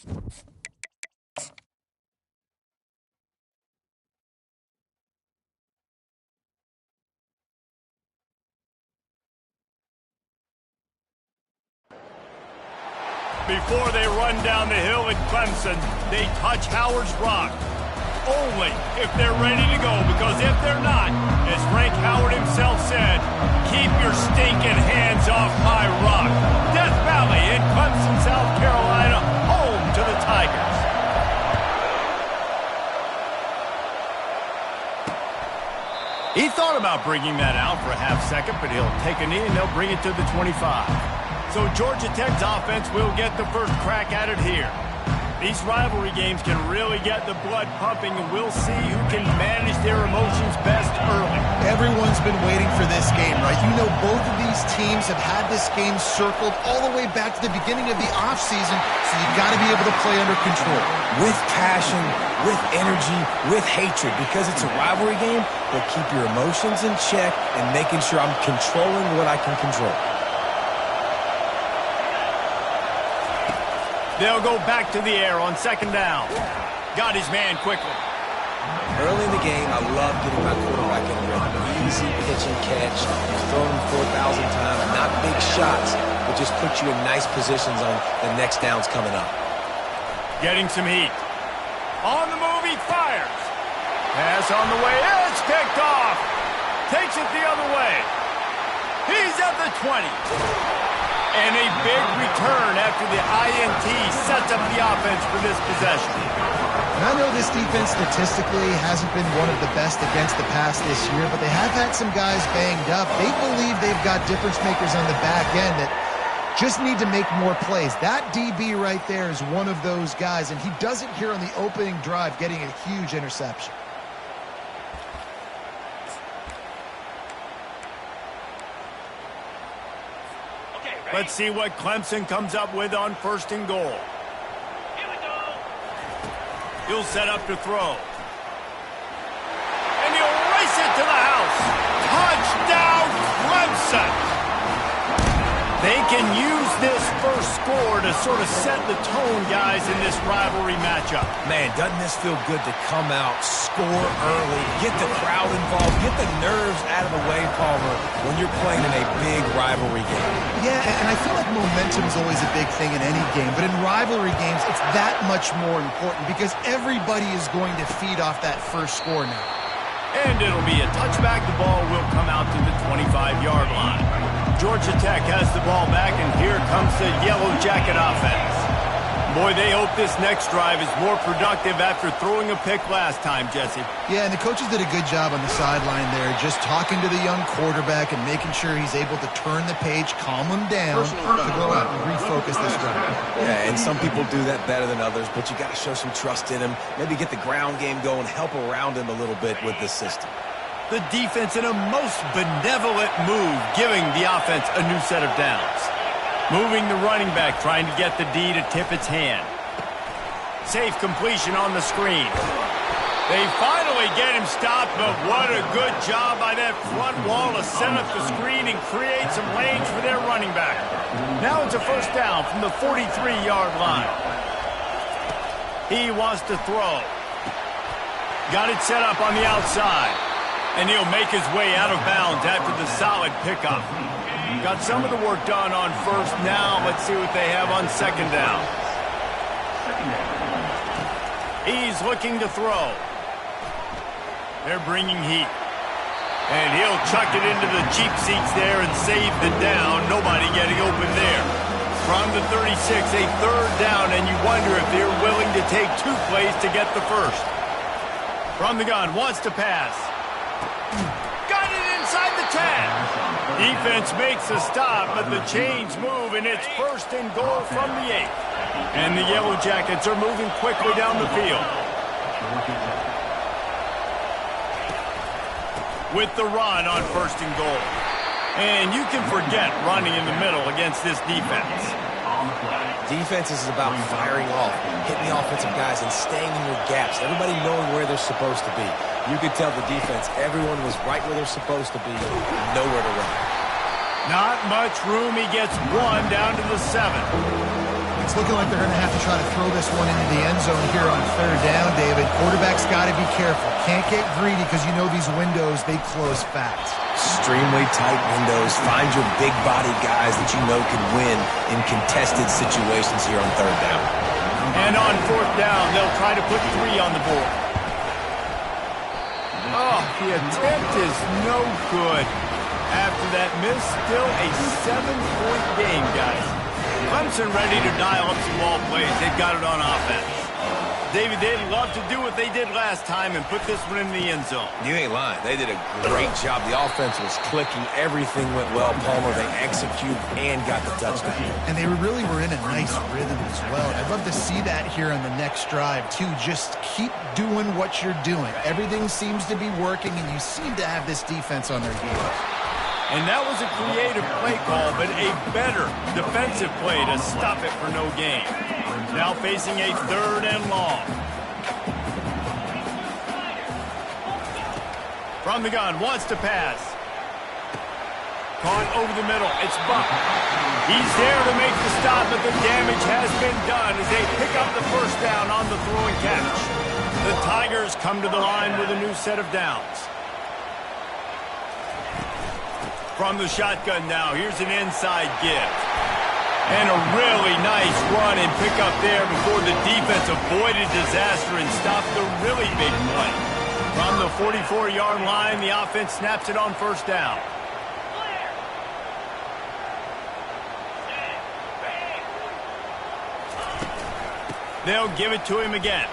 Before they run down the hill in Clemson, they touch Howard's rock. Only if they're ready to go, because if they're not, as Frank Howard himself said, keep your stinking hands off my rock. Death Valley in Clemson, South Carolina, home to the Tigers. He thought about bringing that out for a half second, but he'll take a knee and they'll bring it to the 25. So Georgia Tech's offense will get the first crack at it here. These rivalry games can really get the blood pumping, and we'll see who can manage their emotions best early. Everyone's been waiting for this game, right? You know, both of these teams have had this game circled all the way back to the beginning of the offseason, so you've got to be able to play under control. With passion, with energy, with hatred, because it's a rivalry game, but keep your emotions in check and making sure I'm controlling what I can control. They'll go back to the air on second down. Got his man quickly. Early in the game, I love getting my quarterback in rhythm. Easy pitch and catch, throw him 4,000 times, not big shots, but just put you in nice positions on the next downs coming up. Getting some heat. On the move, he fires. Pass on the way, it's picked off. Takes it the other way. He's at the 20. And a big return after the INT sets up the offense for this possession. And I know this defense statistically hasn't been one of the best against the pass this year, but they have had some guys banged up. They believe they've got difference makers on the back end that just need to make more plays. That DB right there is one of those guys, and he does it here on the opening drive, getting a huge interception. Let's see what Clemson comes up with on first and goal. Here we go. He'll set up to throw. And he'll race it to the house. Touchdown, Clemson! They can use this first score to sort of set the tone, guys, in this rivalry matchup. Man, doesn't this feel good to come out, score early, get the crowd involved, get the nerves out of the way, Palmer, when you're playing in a big rivalry game. Yeah, and I feel like momentum is always a big thing in any game, but in rivalry games, it's that much more important because everybody is going to feed off that first score now. And it'll be a touchback. The ball will come out to the 25-yard line. Georgia Tech has the ball back, and here comes the Yellow Jacket offense. Boy, they hope this next drive is more productive after throwing a pick last time, Jesse. Yeah, and the coaches did a good job on the sideline there, just talking to the young quarterback and making sure he's able to turn the page, calm him down, to go out and refocus this drive. Yeah, and some people do that better than others, but you got to show some trust in him, maybe get the ground game going, help around him a little bit with this system. The defense in a most benevolent move, giving the offense a new set of downs. Moving the running back, trying to get the D to tip its hand. Safe completion on the screen. They finally get him stopped, but what a good job by that front wall to set up the screen and create some lanes for their running back. Now it's a first down from the 43-yard line. He wants to throw. Got it set up on the outside. And he'll make his way out of bounds after the solid pickup. Got some of the work done on first. Now let's see what they have on second down. He's looking to throw. They're bringing heat. And he'll chuck it into the cheap seats there and save the down. Nobody getting open there. From the 36, a third down, and you wonder if they're willing to take two plays to get the first. From the gun, wants to pass. Got it inside the 10. Defense makes a stop, but the chains move, and it's first and goal from the 8. And the Yellow Jackets are moving quickly down the field. With the run on first and goal. And you can forget running in the middle against this defense. Defense is about firing off, hitting the offensive guys, and staying in your gaps. Everybody knowing where they're supposed to be. You could tell the defense, everyone was right where they're supposed to be, nowhere to run. Not much room. He gets one down to the 7. It's looking like they're going to have to try to throw this one into the end zone here on third down, David. Quarterback's got to be careful. Can't get greedy because you know these windows, they close fast. Extremely tight windows. Find your big body guys that you know can win in contested situations here on third down. And on fourth down, they'll try to put 3 on the board. Oh, the attempt is no good. After that miss, still a 7-point game, guys. Clemson ready to dial up some ball plays. They've got it on offense. David, they'd love to do what they did last time and put this one in the end zone. You ain't lying. They did a great job. The offense was clicking. Everything went well. Palmer, they executed and got the touchdown. And they really were in a nice rhythm as well. I'd love to see that here on the next drive, too. Just keep doing what you're doing. Everything seems to be working, and you seem to have this defense on their heels. And that was a creative play call, but a better defensive play to stop it for no gain. Now facing a 3rd and long. From the gun, wants to pass. Caught over the middle. It's Buck. He's there to make the stop, but the damage has been done as they pick up the first down on the throw and catch. The Tigers come to the line with a new set of downs. From the shotgun now, here's an inside give. And a really nice run and pick up there before the defense avoided disaster and stopped the really big play. From the 44-yard line, the offense snaps it on first down. They'll give it to him again.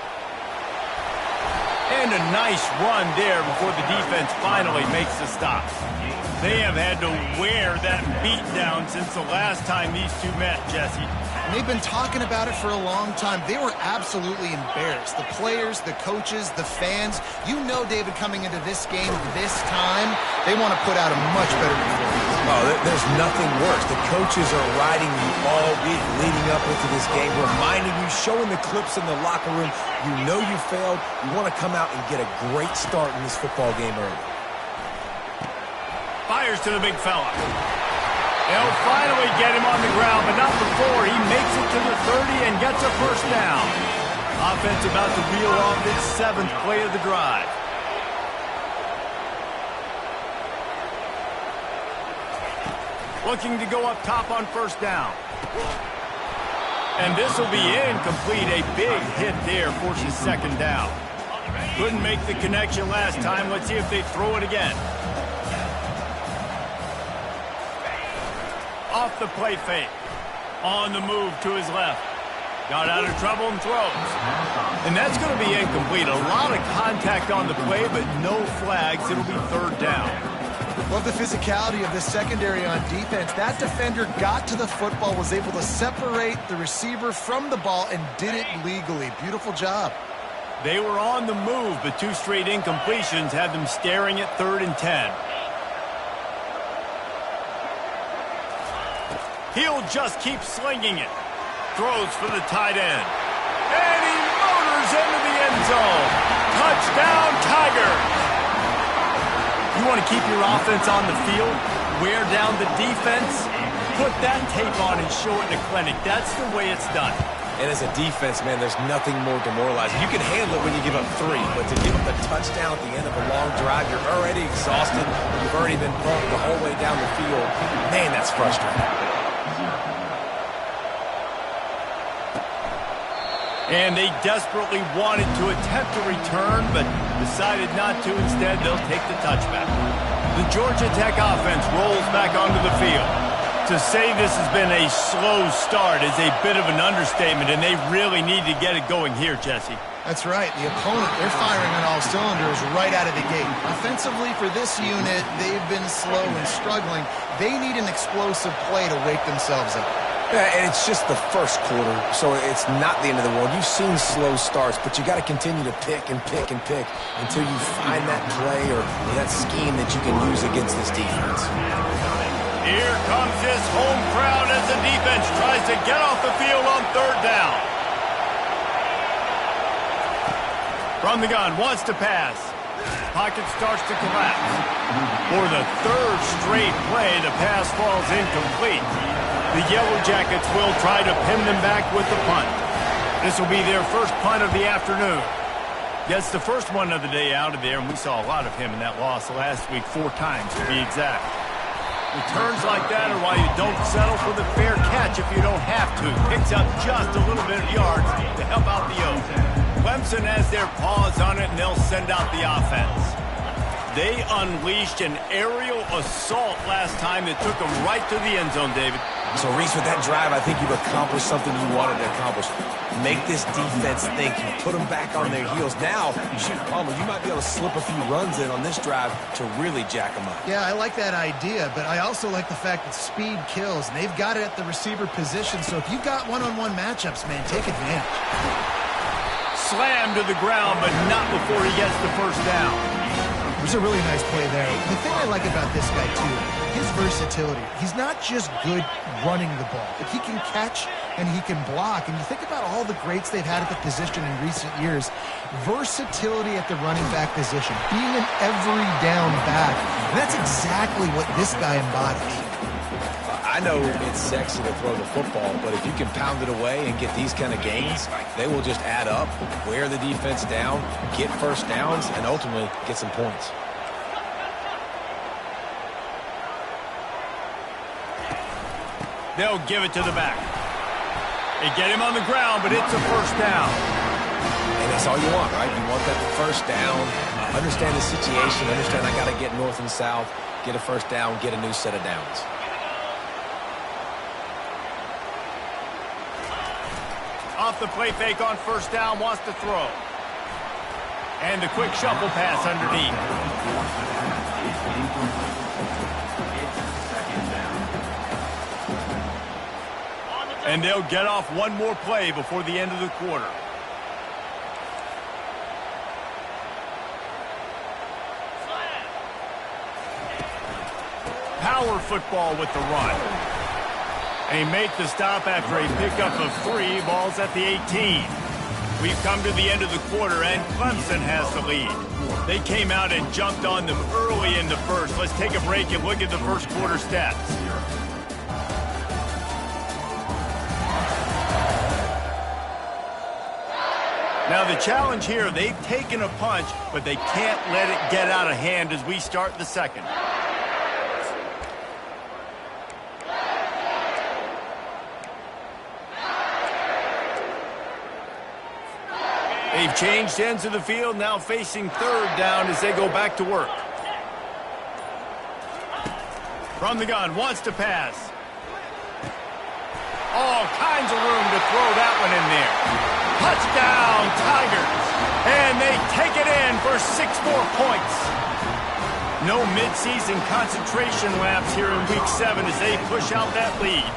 And a nice run there before the defense finally makes the stop. They have had to wear that beat down since the last time these two met, Jesse. And they've been talking about it for a long time. They were absolutely embarrassed. The players, the coaches, the fans. You know, David, coming into this game this time, they want to put out a much better performance. Oh, there's nothing worse. The coaches are riding you all week leading up into this game, reminding you, showing the clips in the locker room. You know you failed. You want to come out and get a great start in this football game early. Fires to the big fella. They'll finally get him on the ground, but not before he makes it to the 30 and gets a first down. Offense about to reel off its 7th play of the drive. Looking to go up top on first down. And this will be incomplete. A big hit there forces 2nd down. Couldn't make the connection last time. Let's see if they throw it again. Off the play fake. On the move to his left. Got out of trouble and throws. And that's going to be incomplete. A lot of contact on the play, but no flags. It'll be 3rd down. Love the physicality of the secondary on defense. That defender got to the football, was able to separate the receiver from the ball, and did it legally. Beautiful job. They were on the move, but 2 straight incompletions had them staring at 3rd and 10. He'll just keep slinging it. Throws for the tight end. And he motors into the end zone. Touchdown, Tigers. You want to keep your offense on the field? Wear down the defense? Put that tape on and show it in a clinic. That's the way it's done. And as a defense, man, there's nothing more demoralizing. You can handle it when you give up 3, but to give up a touchdown at the end of a long drive, you're already exhausted. You've already been bumped the whole way down the field. Man, that's frustrating. And they desperately wanted to attempt a return, but decided not to. Instead, they'll take the touchback. The Georgia Tech offense rolls back onto the field. To say this has been a slow start is a bit of an understatement, and they really need to get it going here, Jesse. That's right. The opponent, they're firing on all cylinders right out of the gate. Offensively, for this unit, they've been slow and struggling. They need an explosive play to wake themselves up. Yeah, and it's just the first quarter, so it's not the end of the world. You've seen slow starts, but you got to continue to pick and pick and pick until you find that play or that scheme that you can use against this defense. Here comes this home crowd as the defense tries to get off the field on 3rd down. From the gun, wants to pass. Pocket starts to collapse. For the 3rd straight play, the pass falls incomplete. The Yellow Jackets will try to pin them back with the punt. This will be their first punt of the afternoon. Gets the first one of the day out of there, and we saw a lot of him in that loss last week, 4 times to be exact. Returns like that are why you don't settle for the fair catch if you don't have to. Picks up just a little bit of yards to help out the O's. Clemson has their paws on it, and they'll send out the offense. They unleashed an aerial assault last time that took them right to the end zone, David. So, Reese, with that drive, I think you've accomplished something you wanted to accomplish. Make this defense think. You put them back on their heels. Now, shoot, Palmer, you might be able to slip a few runs in on this drive to really jack them up. Yeah, I like that idea, but I also like the fact that speed kills, and they've got it at the receiver position. So if you've got one-on-one matchups, man, take advantage. Slammed to the ground, but not before he gets the first down. It was a really nice play there. The thing I like about this guy, too, his versatility. He's not just good running the ball, but he can catch and he can block. And you think about all the greats they've had at the position in recent years. Versatility at the running back position, being an every down back. And that's exactly what this guy embodies. I know it's sexy to throw the football, but if you can pound it away and get these kind of gains, they will just add up, wear the defense down, get first downs, and ultimately get some points. They'll give it to the back. They get him on the ground, but it's a first down. And that's all you want, right? You want that first down, understand the situation, understand I got to get north and south, get a first down, get a new set of downs. Off the play fake on first down, wants to throw. And the quick shuffle pass underneath. And they'll get off one more play before the end of the quarter. Power football with the run. They make the stop after a pickup of 3 balls at the 18. We've come to the end of the quarter, and Clemson has the lead. They came out and jumped on them early in the first. Let's take a break and look at the first quarter stats. Now the challenge here, they've taken a punch, but they can't let it get out of hand as we start the second. They've changed ends of the field, now facing third down as they go back to work. From the gun, wants to pass. All kinds of room to throw that one in there. Touchdown, Tigers. And they take it in for 6 more points. No midseason concentration laps here in Week 7 as they push out that lead.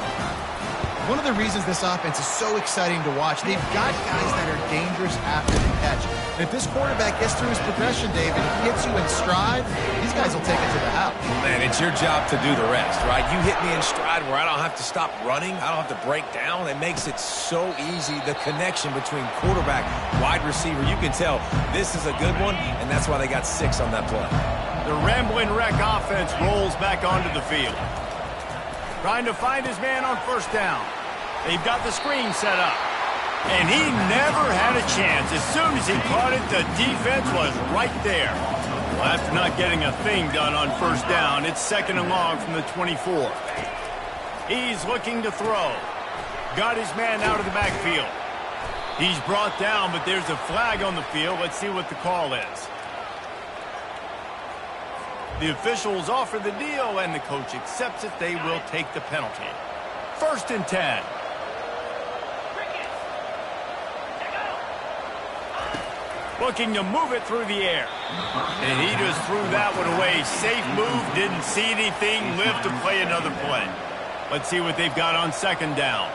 One of the reasons this offense is so exciting to watch, they've got guys that are dangerous after the catch. And if this quarterback gets through his progression, David, he hits you in stride, these guys will take it to the house. Man, it's your job to do the rest, right? You hit me in stride where I don't have to stop running. I don't have to break down. It makes it so easy. The connection between quarterback, wide receiver, you can tell this is a good one, and that's why they got 6 on that play. The Ramblin' Wreck offense rolls back onto the field. Trying to find his man on first down. They've got the screen set up. And he never had a chance. As soon as he caught it, the defense was right there. Well, after not getting a thing done on first down, it's 2nd and long from the 24. He's looking to throw. Got his man out of the backfield. He's brought down, but there's a flag on the field. Let's see what the call is. The officials offer the deal, and the coach accepts it. They will take the penalty. 1st and 10. Looking to move it through the air. And he just threw that one away. Safe move, didn't see anything, lived to play another play. Let's see what they've got on 2nd down.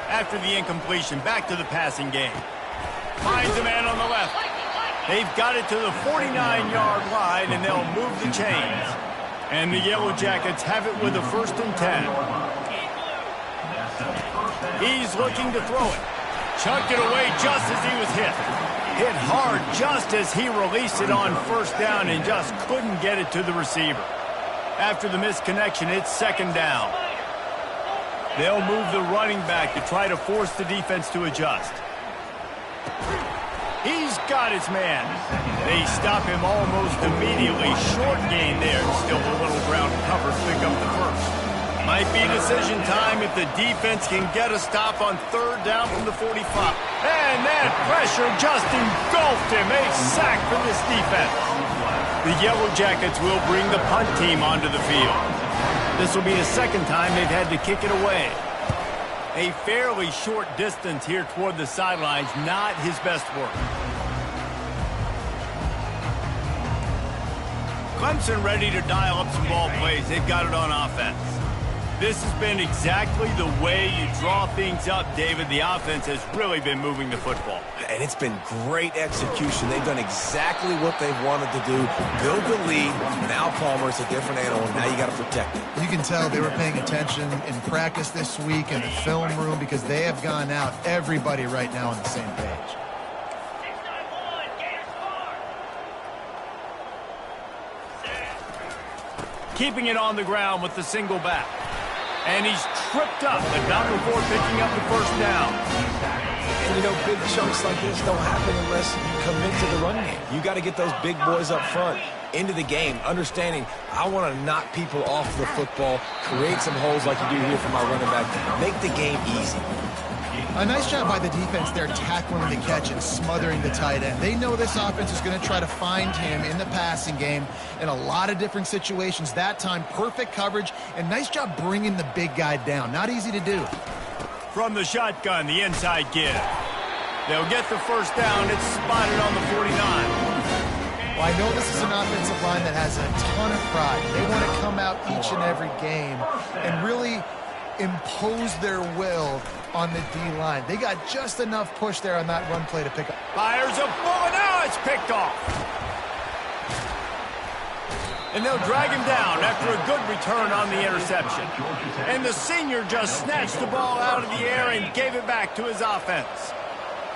After the incompletion, back to the passing game. Finds a man on the left. They've got it to the 49-yard line, and they'll move the chains. And the Yellow Jackets have it with a 1st and 10. He's looking to throw it. Chucked it away just as he was hit. Hit hard just as he released it on first down and just couldn't get it to the receiver. After the misconnection, it's second down. They'll move the running back to try to force the defense to adjust. He's got his man. They stop him almost immediately. Short gain there. Still a little ground cover to pick up the first. Might be decision time if the defense can get a stop on third down from the 45. And that pressure just engulfed him. A sack for this defense. The Yellow Jackets will bring the punt team onto the field. This will be the second time they've had to kick it away. A fairly short distance here toward the sidelines, not his best work. Clemson ready to dial up some ball plays. They've got it on offense. This has been exactly the way you draw things up, David. The offense has really been moving the football. And it's been great execution. They've done exactly what they've wanted to do. Build the lead. Now Palmer's a different animal. Now you got to protect it. You can tell they were paying attention in practice this week in the film room because they have gone out, everybody right now on the same page. 691, Gators score. Keeping it on the ground with the single back. And he's tripped up, but not before picking up the first down. And, you know, big chunks like this don't happen unless you commit to the run game. You got to get those big boys up front into the game, understanding I want to knock people off the football, create some holes like you do here for my running back, make the game easy. A nice job by the defense there tackling the catch and smothering the tight end. They know this offense is going to try to find him in the passing game in a lot of different situations. That time, perfect coverage, and nice job bringing the big guy down. Not easy to do. From the shotgun, the inside give. They'll get the first down. It's spotted on the 49. Well, I know this is an offensive line that has a ton of pride. They want to come out each and every game and really impose their will on the D-line. They got just enough push there on that run play to pick up. Fires a bullet. Now it's picked off. And they'll drag him down after a good return on the interception. And the senior just snatched the ball out of the air and gave it back to his offense.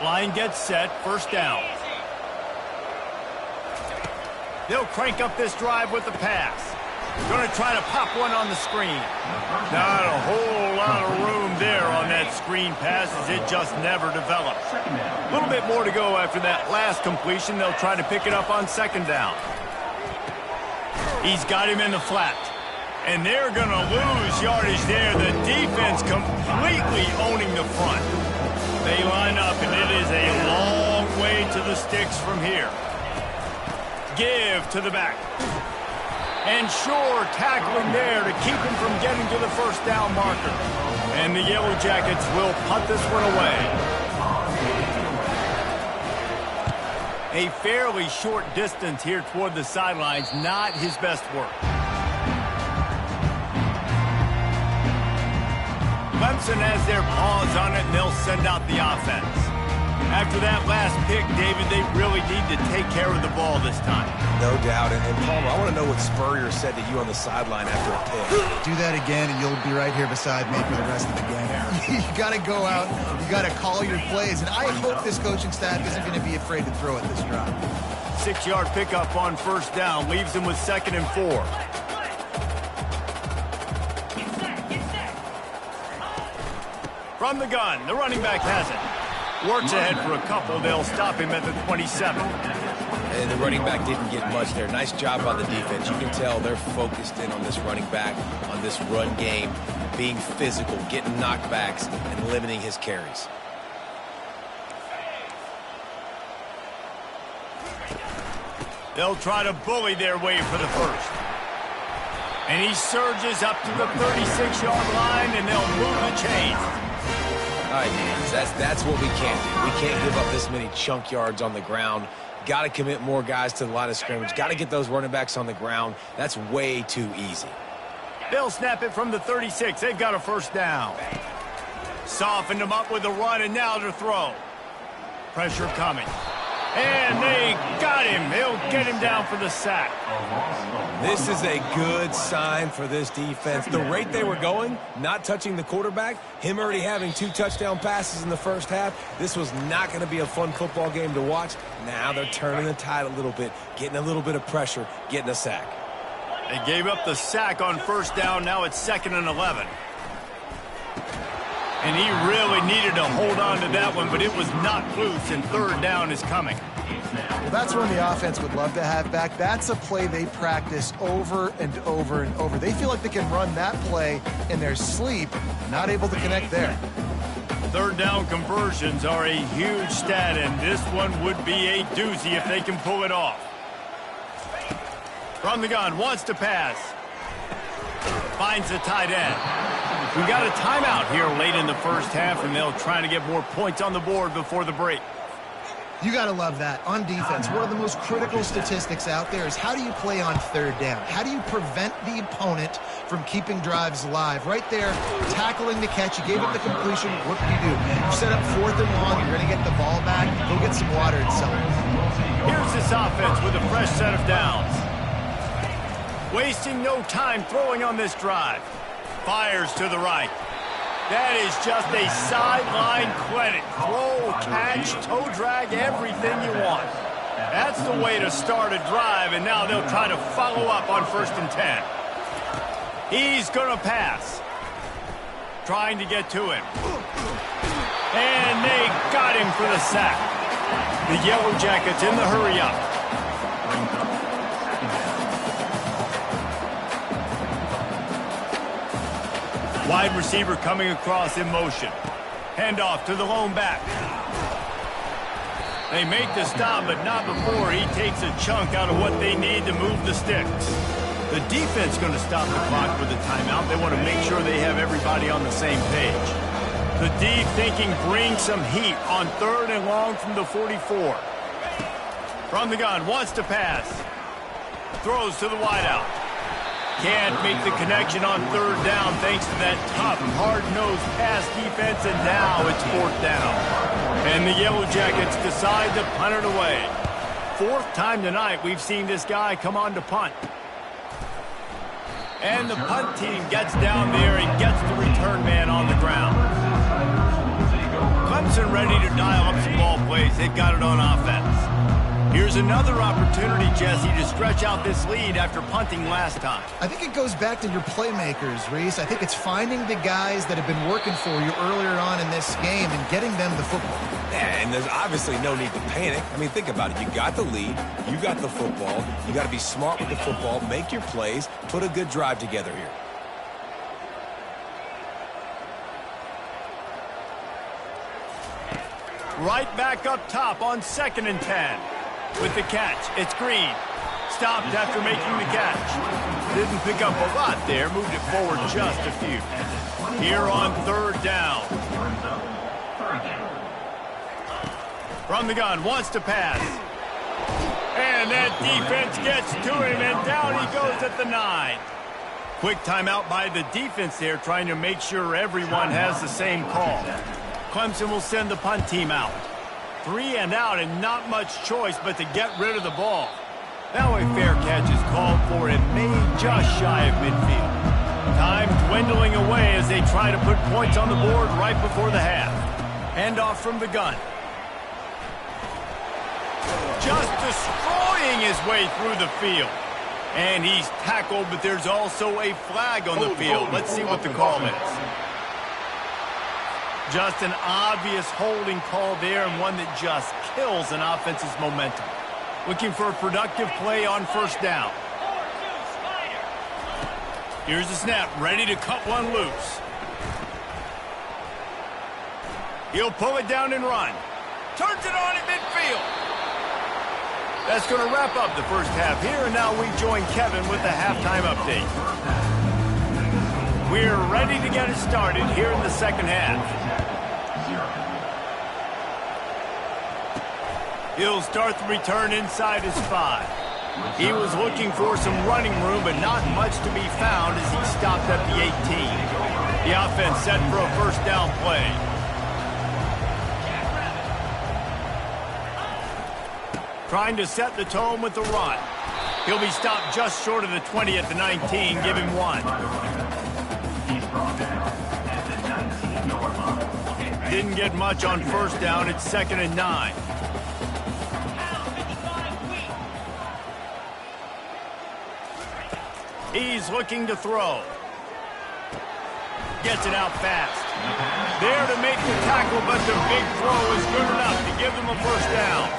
Line gets set, first down. They'll crank up this drive with the pass. Going to try to pop one on the screen. Not a whole lot of room there on that screen pass as it just never developed. A little bit more to go after that last completion. They'll try to pick it up on second down. He's got him in the flat. And they're going to lose yardage there. The defense completely owning the front. They line up, and it is a long way to the sticks from here. Give to the back. And sure, tackling there to keep him from getting to the first down marker. And the Yellow Jackets will punt this one away. A fairly short distance here toward the sidelines, not his best work. Clemson has their paws on it, and they'll send out the offense. After that last pick, David, they really need to take care of the ball this time. No doubt. And Palmer, I want to know what Spurrier said to you on the sideline after a pick. Do that again, and you'll be right here beside me for the rest of the game. You got to go out. You got to call your plays. And I hope this coaching staff isn't going to be afraid to throw at this drive. 6-yard pickup on first down leaves them with 2nd and 4. From the gun, the running back has it. Works ahead for a couple. They'll stop him at the 27. And the running back didn't get much there. Nice job by the defense. You can tell they're focused in on this running back, on this run game, being physical, getting knockbacks, and limiting his carries. They'll try to bully their way for the first. And he surges up to the 36-yard line, and they'll move the chain. All right, that's what we can't do. We can't give up this many chunk yards on the ground. Got to commit more guys to the line of scrimmage. Got to get those running backs on the ground. That's way too easy. They'll snap it from the 36. They've got a first down. Softened them up with a run, and now to throw. Pressure coming. And they got him. They'll get him down for the sack. This is a good sign for this defense. The rate they were going, not touching the quarterback, him already having 2 touchdown passes in the first half, this was not going to be a fun football game to watch. Now they're turning the tide a little bit, getting a little bit of pressure, getting a sack. They gave up the sack on first down. Now it's 2nd and 11. And he really needed to hold on to that one, but it was knocked loose, and 3rd down is coming. Well, that's one the offense would love to have back. That's a play they practice over and over and over. They feel like they can run that play in their sleep, not able to connect there. 3rd down conversions are a huge stat, and this one would be a doozy if they can pull it off. From the gun, wants to pass. Finds the tight end. We got a timeout here late in the first half, and they'll try to get more points on the board before the break. You got to love that. On defense, one of the most critical statistics out there is how do you play on 3rd down? How do you prevent the opponent from keeping drives alive? Right there, tackling the catch. You gave up the completion. What do? You set up 4th and long. You're going to get the ball back. Go get some water and sell it. Here's this offense with a fresh set of downs. Wasting no time throwing on this drive. Fires to the right. That is just a sideline clinic. Throw, catch, toe drag, everything you want. That's the way to start a drive, and now they'll try to follow up on 1st and 10. He's going to pass. Trying to get to him. And they got him for the sack. The Yellow Jackets in the hurry up. Wide receiver coming across in motion. Handoff to the lone back. They make the stop, but not before he takes a chunk out of what they need to move the sticks. The defense going to stop the clock with a timeout. They want to make sure they have everybody on the same page. The D thinking bring some heat on 3rd and long from the 44. From the gun, wants to pass. Throws to the wideout. Can't make the connection on 3rd down thanks to that tough, hard-nosed pass defense, and now it's 4th down. And the Yellow Jackets decide to punt it away. 4th time tonight we've seen this guy come on to punt. And the punt team gets down there and gets the return man on the ground. Clemson ready to dial up some ball plays. They've got it on offense. Here's another opportunity, Jesse, to stretch out this lead after punting last time. I think it goes back to your playmakers, Reese. I think it's finding the guys that have been working for you earlier on in this game and getting them the football. Yeah, and there's obviously no need to panic. I mean, think about it. You got the lead. You got the football. You got to be smart with the football, make your plays, put a good drive together here. Right back up top on 2nd and 10. With the catch, it's Green. Stopped after making the catch. Didn't pick up a lot there, moved it forward just a few. Here on 3rd down. From the gun, wants to pass. And that defense gets to him, and down he goes at the 9. Quick timeout by the defense there, trying to make sure everyone has the same call. Clemson will send the punt team out. 3 and out, and not much choice but to get rid of the ball. Now a fair catch is called for and made just shy of midfield. Time dwindling away as they try to put points on the board right before the half. Handoff from the gun. Just destroying his way through the field. And he's tackled, but there's also a flag on the field. Let's see what the call is. Just an obvious holding call there, and one that just kills an offense's momentum. Looking for a productive play on 1st down. Here's the snap, ready to cut one loose. He'll pull it down and run. Turns it on at midfield. That's going to wrap up the first half here, and now we join Kevin with the halftime update. We're ready to get it started here in the second half. He'll start the return inside his 5. He was looking for some running room, but not much to be found as he stopped at the 18. The offense set for a 1st down play. Trying to set the tone with the run. He'll be stopped just short of the 20 at the 19. Give him 1. Didn't get much on 1st down. It's 2nd and 9. He's looking to throw. Gets it out fast. There to make the tackle, but the big throw is good enough to give them a first down.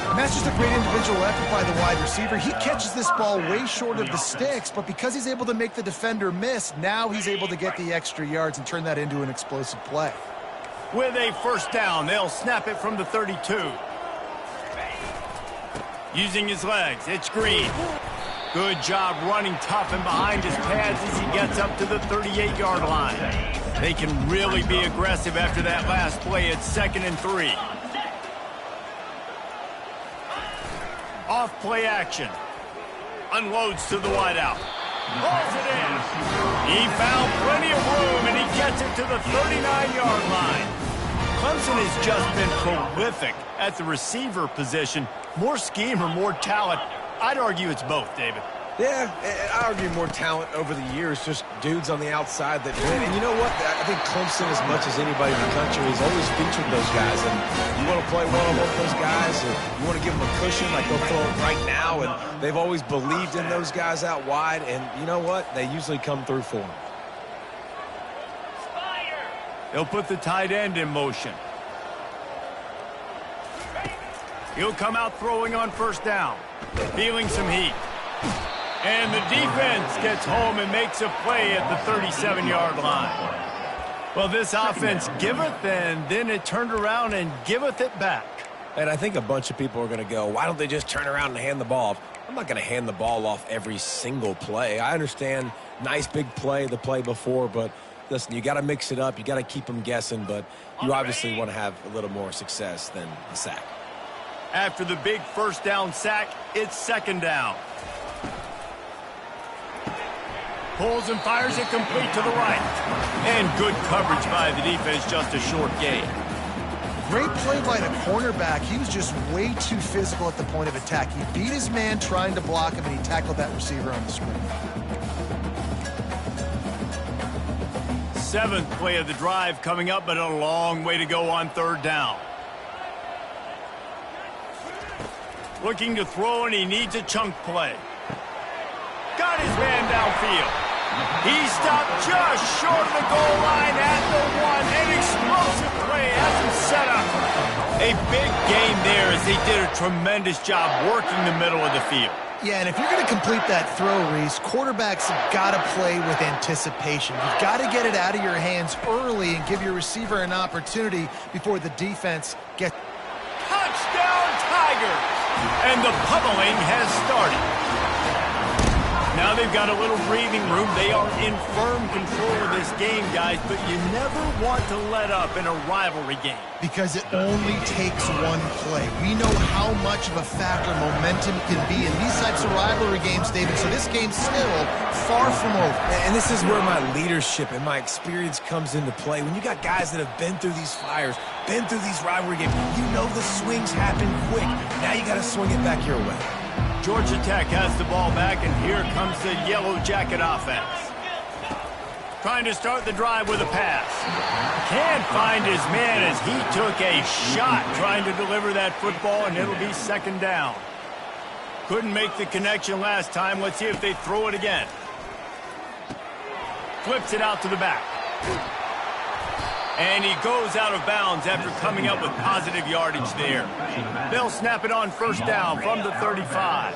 And that's just a great individual effort by the wide receiver. He catches this ball way short of the sticks, but because he's able to make the defender miss, now he's able to get the extra yards and turn that into an explosive play. With a first down, they'll snap it from the 32. Using his legs, it's Green. Good job running tough and behind his pads as he gets up to the 38-yard line. They can really be aggressive after that last play. It's 2nd and 3. Off play action. Unloads to the wideout. Rolls it in. He found plenty of room, and he gets it to the 39-yard line. Clemson has just been prolific at the receiver position. More scheme or more talent? I'd argue it's both, David. Yeah, I argue more talent over the years, just dudes on the outside that win. And you know what? I think Clemson, as much as anybody in the country, has always featured those guys. And you want to play one-on-one with those guys, and you want to give them a cushion like they'll throw it right now. And they've always believed in those guys out wide. And you know what? They usually come through for them. They'll put the tight end in motion. He'll come out throwing on first down. Feeling some heat. And the defense gets home and makes a play at the 37-yard line. Well, this offense giveth, and then it turned around and giveth it back. And I think a bunch of people are going to go, why don't they just turn around and hand the ball off? I'm not going to hand the ball off every single play. I understand, nice big play the play before, but listen, you got to mix it up. You got to keep them guessing, but you obviously want to have a little more success than a sack. After the big first down sack, it's 2nd down. Pulls and fires it complete to the right. And good coverage by the defense, just a short gain. Great play by the cornerback. He was just way too physical at the point of attack. He beat his man trying to block him, and he tackled that receiver on the screen. 7th play of the drive coming up, but a long way to go on 3rd down. Looking to throw, and he needs a chunk play. Got his man downfield. He stopped just short of the goal line at the 1. An explosive play has him set up. A big game there as they did a tremendous job working the middle of the field. Yeah, and if you're going to complete that throw, Reese, quarterbacks have got to play with anticipation. You've got to get it out of your hands early and give your receiver an opportunity before the defense gets... Touchdown, Tigers! And the pummeling has started. Now they've got a little breathing room. They are in firm control of this game, guys, but you never want to let up in a rivalry game. Because it only takes one play. We know how much of a factor momentum can be in these types of rivalry games, David, so this game's still far from over. And this is where my leadership and my experience comes into play. When you got guys that have been through these fires, been through these rivalry games, you know the swings happen quick. Now you got to swing it back your way. Georgia Tech has the ball back, and here comes the Yellow Jacket offense. Trying to start the drive with a pass. Can't find his man as he took a shot trying to deliver that football, and it'll be 2nd down. Couldn't make the connection last time. Let's see if they throw it again. Flips it out to the back. And he goes out of bounds after coming up with positive yardage there. They'll snap it on first down from the 35.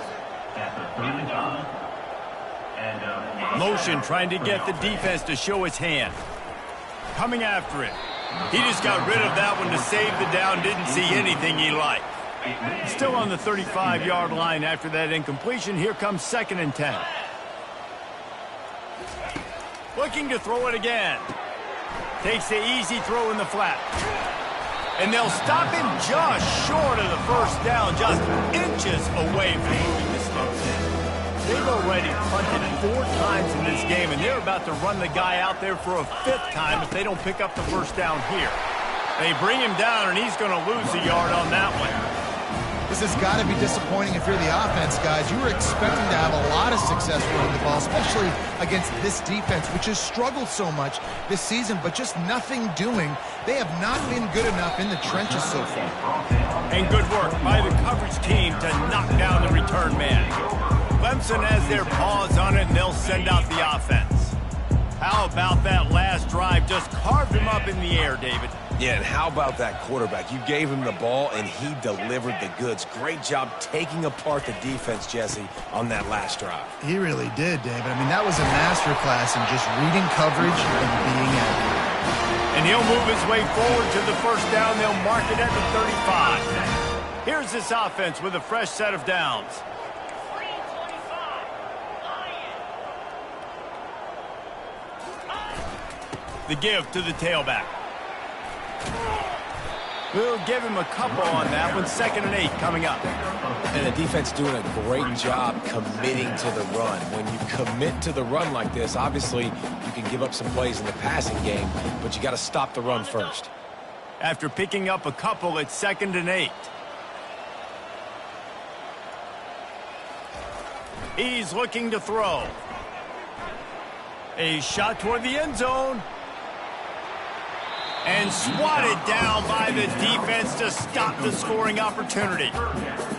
Motion trying to get the defense to show its hand. Coming after it. He just got rid of that one to save the down. Didn't see anything he liked. Still on the 35-yard line after that incompletion. Here comes 2nd and 10. Looking to throw it again. Takes the easy throw in the flat. And they'll stop him just short of the first down, just inches away from moving the sticks. They've already punted 4 times in this game, and they're about to run the guy out there for a 5th time if they don't pick up the first down here. They bring him down, and he's going to lose a yard on that one. This has got to be disappointing if you're the offense, guys. You were expecting to have a lot of success running the ball, especially against this defense, which has struggled so much this season, but just nothing doing. They have not been good enough in the trenches so far. And good work by the coverage team to knock down the return man. Clemson has their paws on it, and they'll send out the offense. How about that last drive? Just carved him up in the air, David. Yeah, and how about that quarterback? You gave him the ball, and he delivered the goods. Great job taking apart the defense, Jesse, on that last drive. He really did, David. I mean, that was a masterclass in just reading coverage and being accurate. And he'll move his way forward to the first down. They'll mark it at the 35. Here's this offense with a fresh set of downs. The give to the tailback. We'll give him a couple on that one. 2nd and 8 coming up. And the defense doing a great job committing to the run. When you commit to the run like this, obviously you can give up some plays in the passing game, but you got to stop the run first. After picking up a couple, it's 2nd and 8. He's looking to throw. A shot toward the end zone. And swatted down by the defense to stop the scoring opportunity.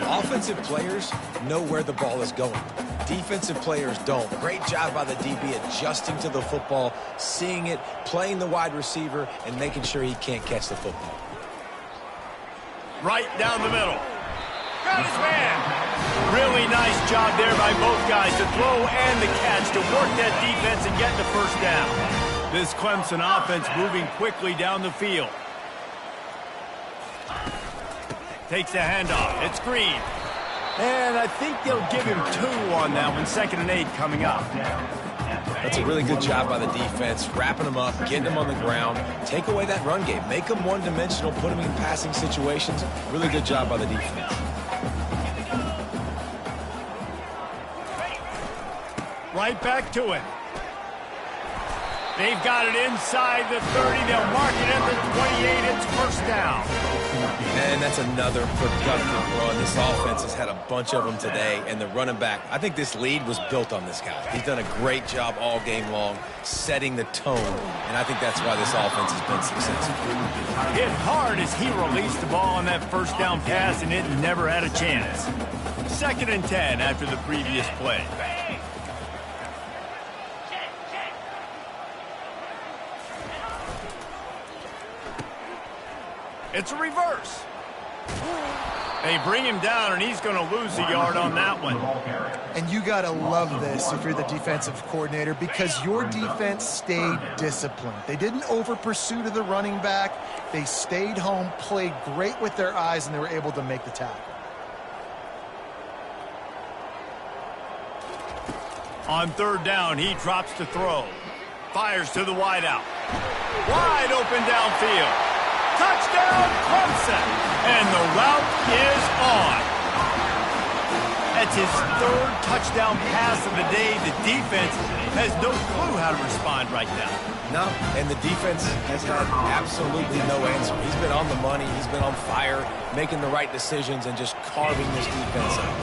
Offensive players know where the ball is going. Defensive players don't. Great job by the DB adjusting to the football, seeing it, playing the wide receiver, and making sure he can't catch the football. Right down the middle. Got his man. Really nice job there by both guys to throw and the catch to work that defense and get the first down. This Clemson offense moving quickly down the field. Takes the handoff. It's Green. And I think they'll give him 2 on that one. 2nd and 8 coming up. That's a really good job by the defense, wrapping them up, getting them on the ground. Take away that run game. Make them one-dimensional, put them in passing situations. Really good job by the defense. Right back to it. They've got it inside the 30. They'll mark it at the 28. It's first down. And that's another productive run. This offense has had a bunch of them today, and the running back, I think this lead was built on this guy. He's done a great job all game long, setting the tone, and I think that's why this offense has been successful. Hit hard as he released the ball on that first down pass, and it never had a chance. 2nd and 10 after the previous play. It's a reverse. They bring him down, and he's going to lose a yard on that one. And you got to love this if you're the defensive coordinator, because your defense stayed disciplined. They didn't over-pursue to the running back. They stayed home, played great with their eyes, and they were able to make the tackle. On 3rd down, he drops to throw. Fires to the wideout. Wide open downfield. Touchdown, Clemson! And the route is on. That's his 3rd touchdown pass of the day. The defense has no clue how to respond right now. No, and the defense has had absolutely no answer. He's been on the money. He's been on fire, making the right decisions and just carving this defense up.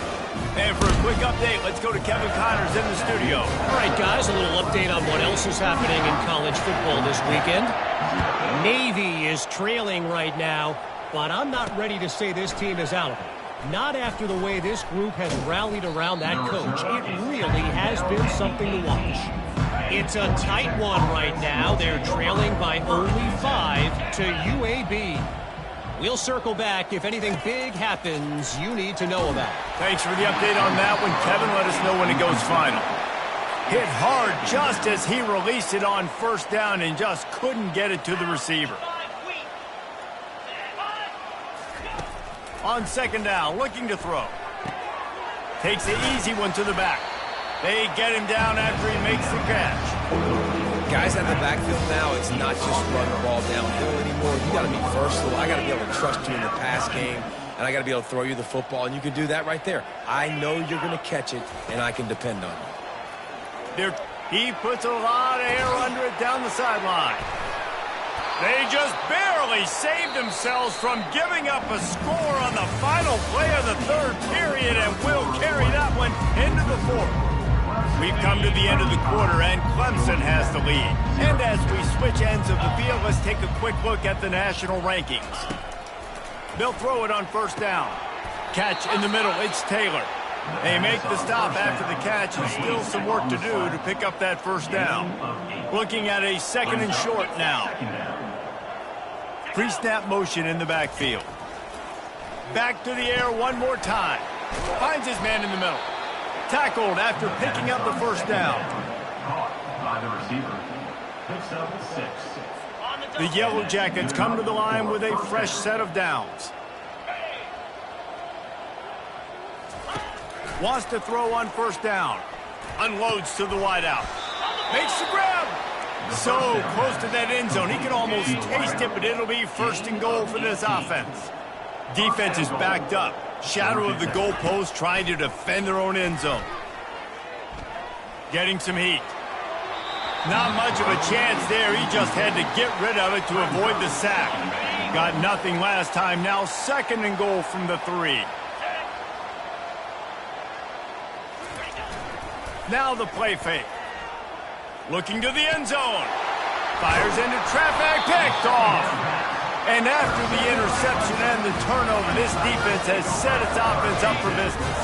And for a quick update, let's go to Kevin Connors in the studio. All right, guys, a little update on what else is happening in college football this weekend. Navy is trailing right now, but I'm not ready to say this team is out of it. Not after the way this group has rallied around that coach. It really has been something to watch. It's a tight one right now. They're trailing by only 5 to UAB. We'll circle back. If anything big happens, you need to know about it. Thanks for the update on that one, Kevin. Let us know when it goes final. Hit hard just as he released it on 1st down and just couldn't get it to the receiver. On 2nd down, looking to throw. Takes the easy one to the back. They get him down after he makes the catch. Guys at the backfield now, it's not just run the ball downhill anymore. You got to be versatile. I got to be able to trust you in the pass game, and I got to be able to throw you the football, and you can do that right there. I know you're going to catch it, and I can depend on you. He puts a lot of air under it down the sideline. They just barely saved themselves from giving up a score on the final play of the 3rd period, and will carry that one into the 4th. We've come to the end of the quarter, and Clemson has the lead. And as we switch ends of the field, let's take a quick look at the national rankings. They'll throw it on 1st down. Catch in the middle, it's Taylor. They make the stop after the catch, and still some work to do to pick up that first down. Looking at a 2nd and short now. Pre-snap motion in the backfield. Back to the air one more time. Finds his man in the middle. Tackled after picking up the first down. By the receiver. Picks up 6. The Yellow Jackets come to the line with a fresh set of downs. Wants to throw on first down. Unloads to the wideout. Makes the grab. So close to that end zone. He can almost taste it, but it'll be 1st and goal for this offense. Defense is backed up. Shadow of the goalpost trying to defend their own end zone. Getting some heat. Not much of a chance there. He just had to get rid of it to avoid the sack. Got nothing last time. Now 2nd and goal from the 3. Now the play fake. Looking to the end zone. Fires into traffic. Picked off. And after the interception and the turnover, this defense has set its offense up for business.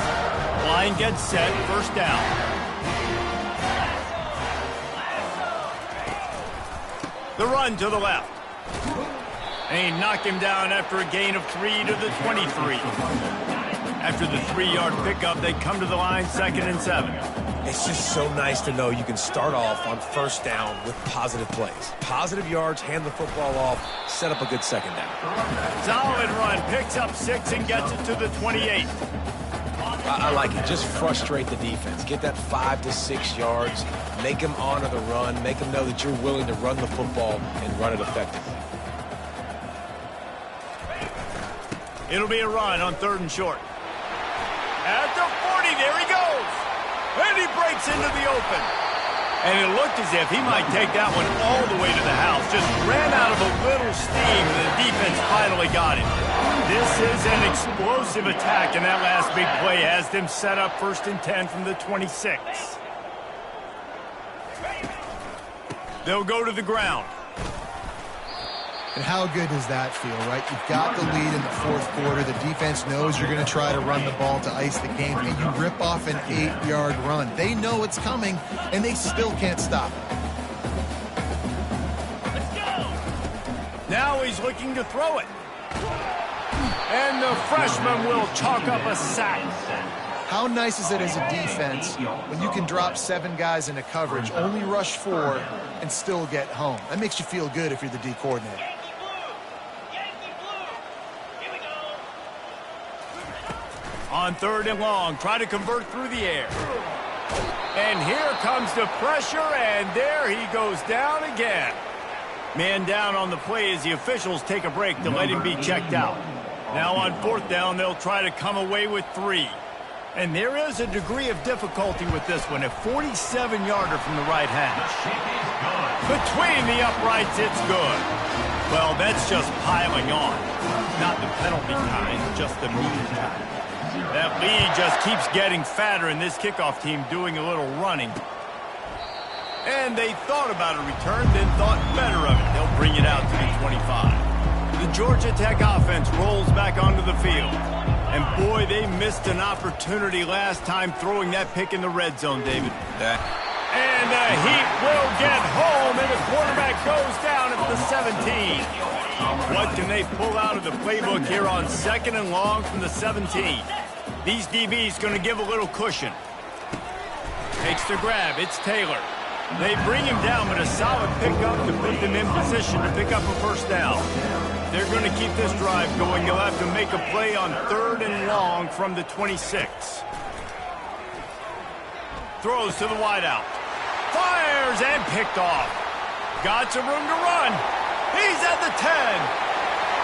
Line gets set. First down. The run to the left. And he knocked him down after a gain of 3 to the 23. After the 3-yard pickup, they come to the line 2nd and 7. It's just so nice to know you can start off on first down with positive plays. Positive yards, hand the football off, set up a good 2nd down. Solid run, picks up 6 and gets it to the 28. I like it. Just frustrate the defense. Get that 5 to 6 yards. Make them honor the run. Make them know that you're willing to run the football and run it effectively. It'll be a run on 3rd and short. At the 40, there he goes. And he breaks into the open. And it looked as if he might take that one all the way to the house. Just ran out of a little steam, and the defense finally got him. This is an explosive attack, and that last big play has them set up 1st and 10 from the 26. They'll go to the ground. And how good does that feel, right? You've got the lead in the 4th quarter. The defense knows you're going to try to run the ball to ice the game, and you rip off an 8-yard run. They know it's coming, and they still can't stop it. Let's go. Now he's looking to throw it. And the freshman will chalk up a sack. How nice is it as a defense when you can drop 7 guys into coverage, only rush 4, and still get home? That makes you feel good if you're the D coordinator. Yankee blue. Here we go. On 3rd and long, try to convert through the air. And here comes the pressure, and there he goes down again. Man down on the play as the officials take a break to let him be checked out. Now on 4th down, they'll try to come away with 3. And there is a degree of difficulty with this one, a 47-yarder from the right hash. Between the uprights, it's good. Well, that's just piling on. Not the penalty kind, just the mean kind. That lead just keeps getting fatter, and this kickoff team doing a little running. And they thought about a return, then thought better of it. They'll bring it out to the 25. The Georgia Tech offense rolls back onto the field. And boy, they missed an opportunity last time throwing that pick in the red zone, David. And the Heat will get home, and the quarterback goes down at the 17. What can they pull out of the playbook here on 2nd and long from the 17? These DBs going to give a little cushion. Takes the grab. It's Taylor. They bring him down, but a solid pickup to put them in position to pick up a first down. They're going to keep this drive going. They'll have to make a play on 3rd and long from the 26. Throws to the wideout. Fires and picked off. Got some room to run. He's at the 10.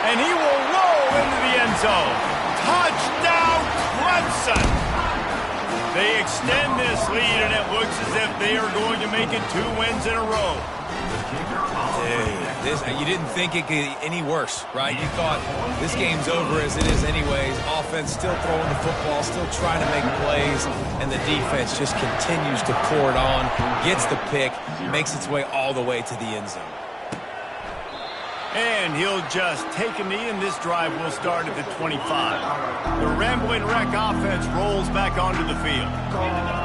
And he will roll into the end zone. Touchdown, Clemson. They extend this lead, and it looks as if they are going to make it 2 wins in a row. You didn't think it could get any worse, right? You thought this game's over as it is anyways. Offense still throwing the football, still trying to make plays, and the defense just continues to pour it on, gets the pick, makes its way all the way to the end zone. And he'll just take a knee, and this drive will start at the 25. The Rambling Wreck offense rolls back onto the field.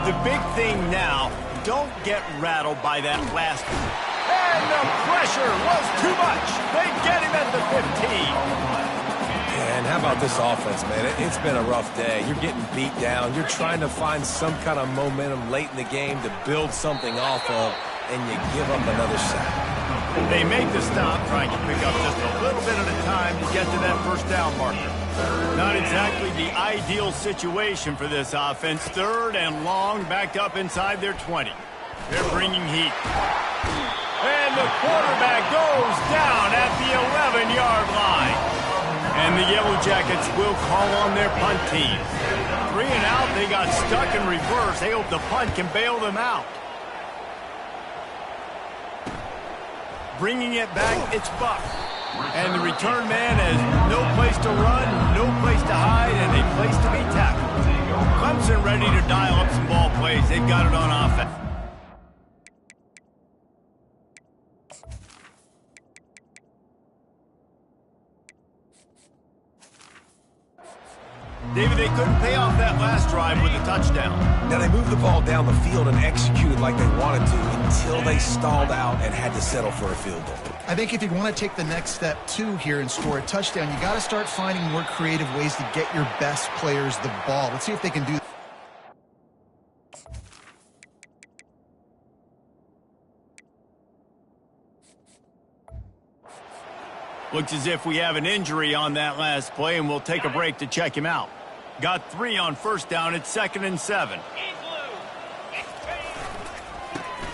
The big thing now, don't get rattled by that last one. And the pressure was too much. They get him at the 15. And how about this offense, man? It's been a rough day. You're getting beat down. You're trying to find some kind of momentum late in the game to build something off of, and you give up another sack. They make the stop, trying to pick up just a little bit at a time to get to that first down marker. Not exactly the ideal situation for this offense. 3rd and long, backed up inside their 20. They're bringing heat. And the quarterback goes down at the 11-yard line. And the Yellow Jackets will call on their punt team. 3 and out, they got stuck in reverse. They hope the punt can bail them out. Bringing it back, it's Buck. And the return man has no place to run, no place to hide, and a place to be tackled. Clemson ready to dial up some ball plays. They've got it on offense. David, they couldn't pay off that last drive with a touchdown. Now, they moved the ball down the field and executed like they wanted to until they stalled out and had to settle for a field goal. I think if you want to take the next step, too, here and score a touchdown, you got to start finding more creative ways to get your best players the ball. Let's see if they can do that. Looks as if we have an injury on that last play, and we'll take a break to check him out. Got 3 on first down. It's 2nd and 7.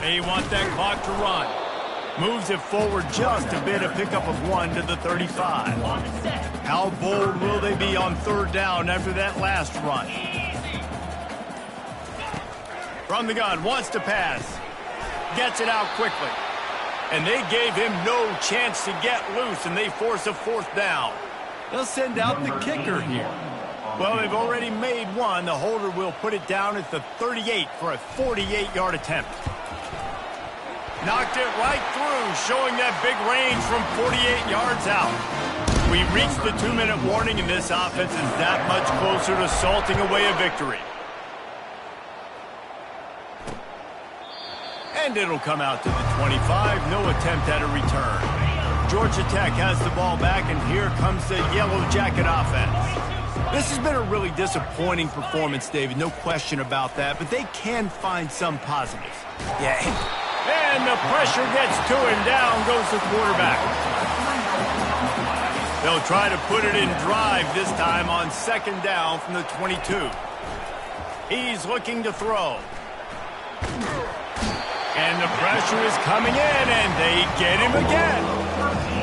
They want that clock to run. Moves it forward just a bit, a pickup of 1 to the 35. How bold will they be on 3rd down after that last run? From the gun, wants to pass. Gets it out quickly. And they gave him no chance to get loose, and they force a 4th down. They'll send out the kicker here. Well, they've already made one. The holder will put it down at the 38 for a 48-yard attempt. Knocked it right through, showing that big range from 48 yards out. We reached the 2-minute warning, and this offense is that much closer to salting away a victory. And it'll come out to the 25. No attempt at a return. Georgia Tech has the ball back, and here comes the Yellow Jacket offense. This has been a really disappointing performance, David. No question about that, but they can find some positives. Yeah. And the pressure gets to him. Down goes the quarterback. They'll try to put it in drive this time on 2nd down from the 22. He's looking to throw. And the pressure is coming in, and they get him again.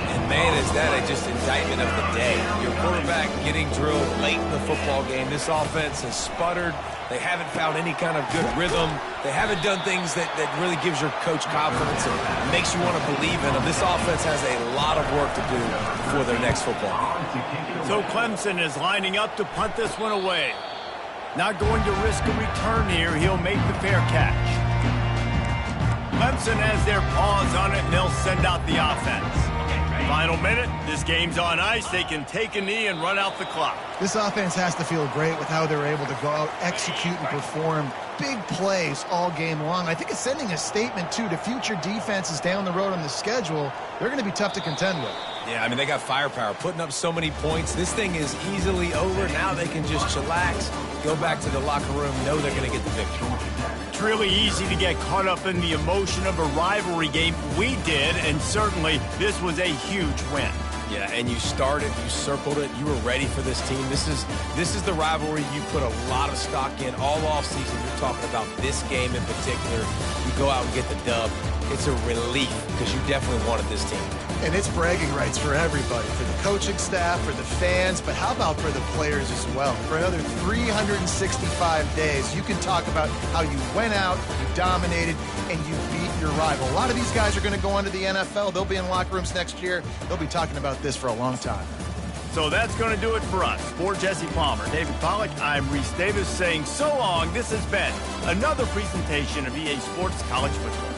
And man, is that just indictment of the day. Your quarterback getting drilled late in the football game. This offense has sputtered. They haven't found any kind of good rhythm. They haven't done things that really gives your coach confidence and makes you want to believe in them. This offense has a lot of work to do before their next football game. So Clemson is lining up to punt this one away. Not going to risk a return here. He'll make the fair catch. Clemson has their paws on it, and they'll send out the offense. Final minute, this game's on ice. They can take a knee and run out the clock. This offense has to feel great with how they're able to go out, execute, and perform big plays all game long. I think it's sending a statement, too, to future defenses down the road on the schedule. They're going to be tough to contend with. Yeah, I mean, they got firepower, putting up so many points. This thing is easily over. Now they can just chillax, go back to the locker room, know they're going to get the victory. It's really easy to get caught up in the emotion of a rivalry game. We did, and certainly this was a huge win. Yeah, and you started, you circled it, you were ready for this team. This is the rivalry you put a lot of stock in all offseason. You're talking about this game in particular. You go out and get the dub. It's a relief because you definitely wanted this team. And it's bragging rights for everybody, for the coaching staff, for the fans, but how about for the players as well? For another 365 days, you can talk about how you went out, you dominated, and you beat your rival. A lot of these guys are going to go on to the NFL. They'll be in locker rooms next year. They'll be talking about this for a long time. So that's going to do it for us. For Jesse Palmer, David Pollack, I'm Reese Davis saying so long. This has been another presentation of EA Sports College Football.